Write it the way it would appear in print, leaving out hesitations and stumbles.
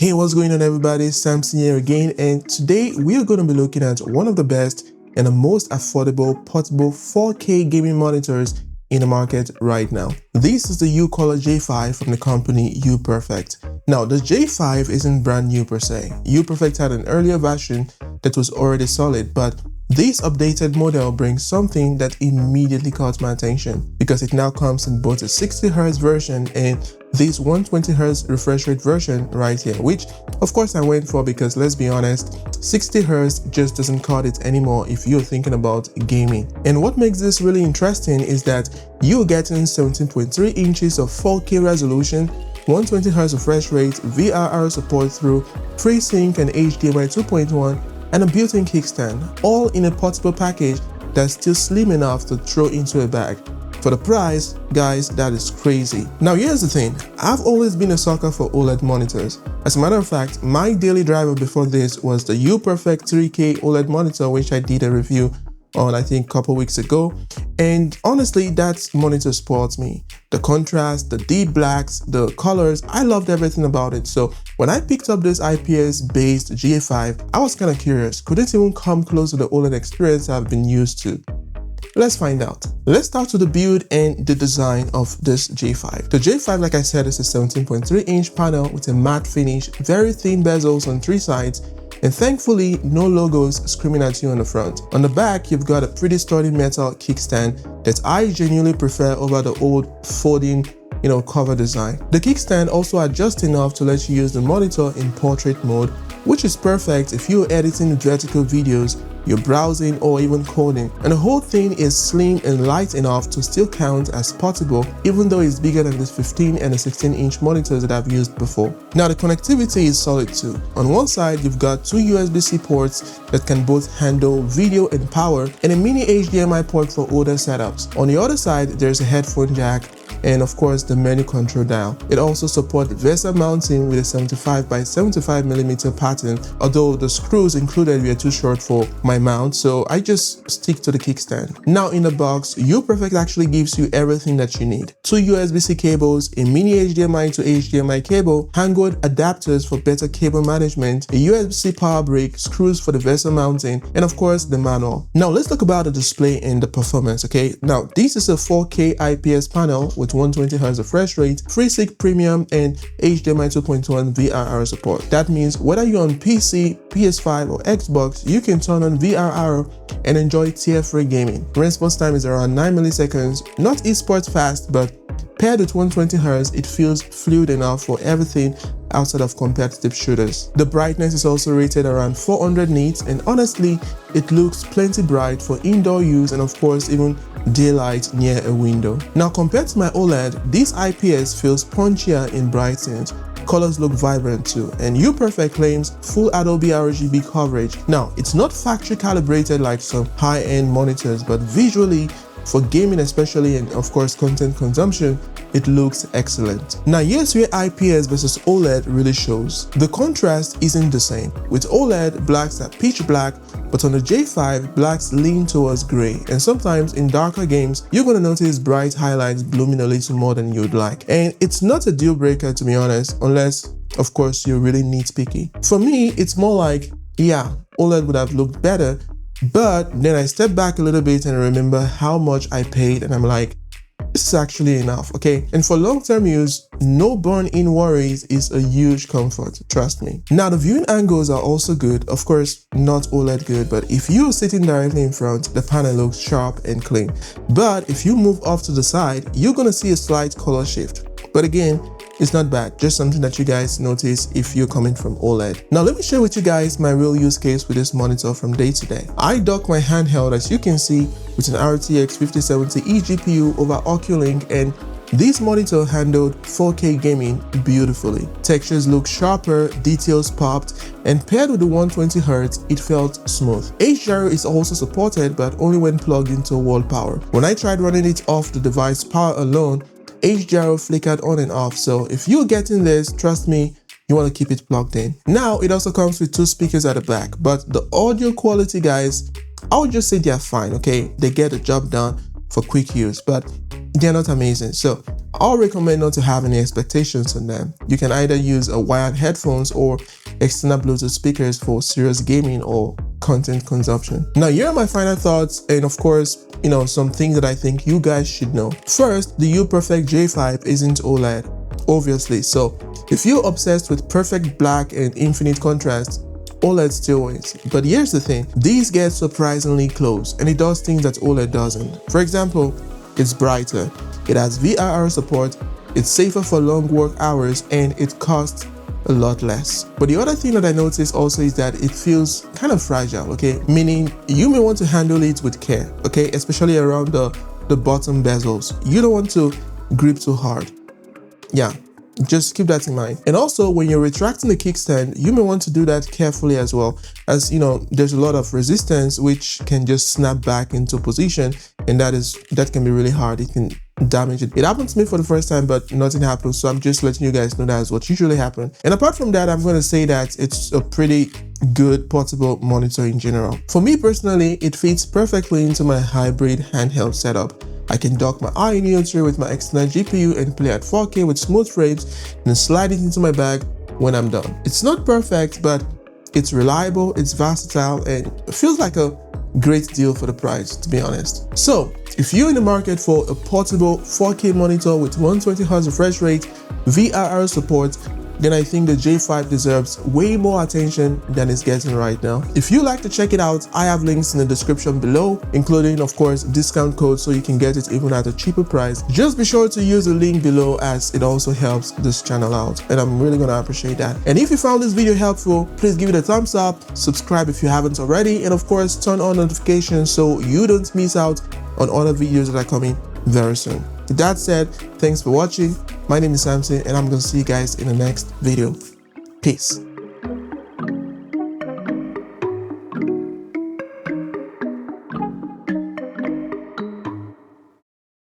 Hey, what's going on everybody? Samson here again, and today we are going to be looking at one of the best and the most affordable portable 4K gaming monitors in the market right now. This is the UColor J5 from the company UPerfect. Now, the J5 isn't brand new per se. UPerfect had an earlier version that was already solid, but this updated model brings something that immediately caught my attention because it now comes in both a 60Hz version and this 120Hz refresh rate version right here, which of course I went for because let's be honest, 60Hz just doesn't cut it anymore if you're thinking about gaming. And what makes this really interesting is that you're getting 17.3 inches of 4K resolution, 120Hz refresh rate, VRR support through FreeSync and HDMI 2.1, and a built-in kickstand, all in a portable package that's still slim enough to throw into a bag. For the price, guys, that is crazy. Now here's the thing, I've always been a sucker for OLED monitors. As a matter of fact, my daily driver before this was the UPerfect 3K OLED monitor, which I did a review on I think a couple weeks ago, and honestly that monitor spoils me. The contrast, the deep blacks, the colors, I loved everything about it. So when I picked up this IPS based J5, I was kind of curious, could it even come close to the OLED experience I've been used to? Let's find out. Let's start with the build and the design of this J5. The J5, like I said, is a 17.3 inch panel with a matte finish, very thin bezels on three sides, and thankfully no logos screaming at you on the front. On the back, you've got a pretty sturdy metal kickstand that I genuinely prefer over the old folding cover design. The kickstand also adjusts enough to let you use the monitor in portrait mode, which is perfect if you're editing vertical videos, you're browsing, or even coding. And the whole thing is slim and light enough to still count as portable, even though it's bigger than the 15 and the 16-inch monitors that I've used before. Now the connectivity is solid too. On one side, you've got two USB-C ports that can both handle video and power, and a mini-HDMI port for older setups. On the other side, there's a headphone jack, and of course the menu control dial. It also supports VESA mounting with a 75 by 75 millimeter pattern, although the screws included were too short for my mount, so I just stick to the kickstand. Now in the box, UPerfect actually gives you everything that you need. Two USB-C cables, a mini HDMI to HDMI cable, handheld adapters for better cable management, a USB-C power brick, screws for the VESA mounting, and of course the manual. Now let's talk about the display and the performance, okay? Now this is a 4K IPS panel with 120Hz refresh rate, FreeSync Premium, and HDMI 2.1 VRR support. That means whether you're on PC, PS5, or Xbox, you can turn on VRR and enjoy tear-free gaming. Response time is around 9 milliseconds, not esports fast, but paired with 120Hz, it feels fluid enough for everything outside of competitive shooters. The brightness is also rated around 400 nits, and honestly, it looks plenty bright for indoor use and of course even daylight near a window. Now compared to my OLED, this IPS feels punchier in brightness. Colors look vibrant too, and UPerfect claims full Adobe RGB coverage. Now, it's not factory calibrated like some high-end monitors, but visually, for gaming especially, and of course content consumption, it looks excellent. Now here's where IPS versus OLED really shows. The contrast isn't the same. With OLED, blacks are pitch black, but on the J5, blacks lean towards gray, and sometimes in darker games, you're gonna notice bright highlights blooming a little more than you'd like. And it's not a deal breaker to be honest, unless of course you're really nitpicky. For me, it's more like, yeah, OLED would have looked better, but then I step back a little bit and remember how much I paid, and I'm like, this is actually enough, okay? And for long-term use, no burn-in worries is a huge comfort, trust me. Now the viewing angles are also good, of course not OLED good, but if you're sitting directly in front, the panel looks sharp and clean. But if you move off to the side, you're gonna see a slight color shift. But again, it's not bad, just something that you guys notice if you're coming from OLED. Now let me share with you guys my real use case with this monitor from day to day. I dock my handheld, as you can see, with an RTX 5070 eGPU over Oculink, and this monitor handled 4K gaming beautifully. Textures look sharper, details popped, and paired with the 120Hz, it felt smooth. HDR is also supported, but only when plugged into wall power. When I tried running it off the device power alone, HDR flickered on and off, so if you're getting this, trust me, you want to keep it plugged in. Now, it also comes with two speakers at the back, but the audio quality, guys, I would just say they're fine, okay? They get the job done for quick use, but they're not amazing. So I'll recommend not to have any expectations on them. You can either use a wired headphones or external Bluetooth speakers for serious gaming or content consumption. Now, here are my final thoughts, and of course, some things that I think you guys should know. First, the UPerfect J5 isn't OLED, obviously. So if you're obsessed with perfect black and infinite contrast, OLED still wins. But here's the thing, these get surprisingly close, and it does things that OLED doesn't. For example, it's brighter, it has VRR support, it's safer for long work hours, and it costs a lot less. But the other thing that I noticed also is that it feels kind of fragile, okay? Meaning you may want to handle it with care, okay? Especially around the bottom bezels. You don't want to grip too hard. Yeah, just keep that in mind. And also, when you're retracting the kickstand, you may want to do that carefully as well, as there's a lot of resistance which can just snap back into position, and that can be really hard. It can damage it. It happened to me for the first time, but nothing happened, so I'm just letting you guys know that's what usually happens. And apart from that, I'm going to say that it's a pretty good portable monitor in general. For me personally, it fits perfectly into my hybrid handheld setup. I can dock my Ayaneo tray with my external GPU and play at 4K with smooth frames and slide it into my bag when I'm done. It's not perfect, but it's reliable, it's versatile, and it feels like a great deal for the price, to be honest. So if you're in the market for a portable 4K monitor with 120Hz refresh rate, VRR support, then I think the J5 deserves way more attention than it's getting right now. If you'd like to check it out, I have links in the description below, including of course discount code, so you can get it even at a cheaper price. Just be sure to use the link below, as it also helps this channel out, and I'm really gonna appreciate that. And if you found this video helpful, please give it a thumbs up, subscribe if you haven't already, and of course turn on notifications so you don't miss out on other videos that are coming very soon. With that said, thanks for watching. My name is Samson, and I'm gonna see you guys in the next video. Peace.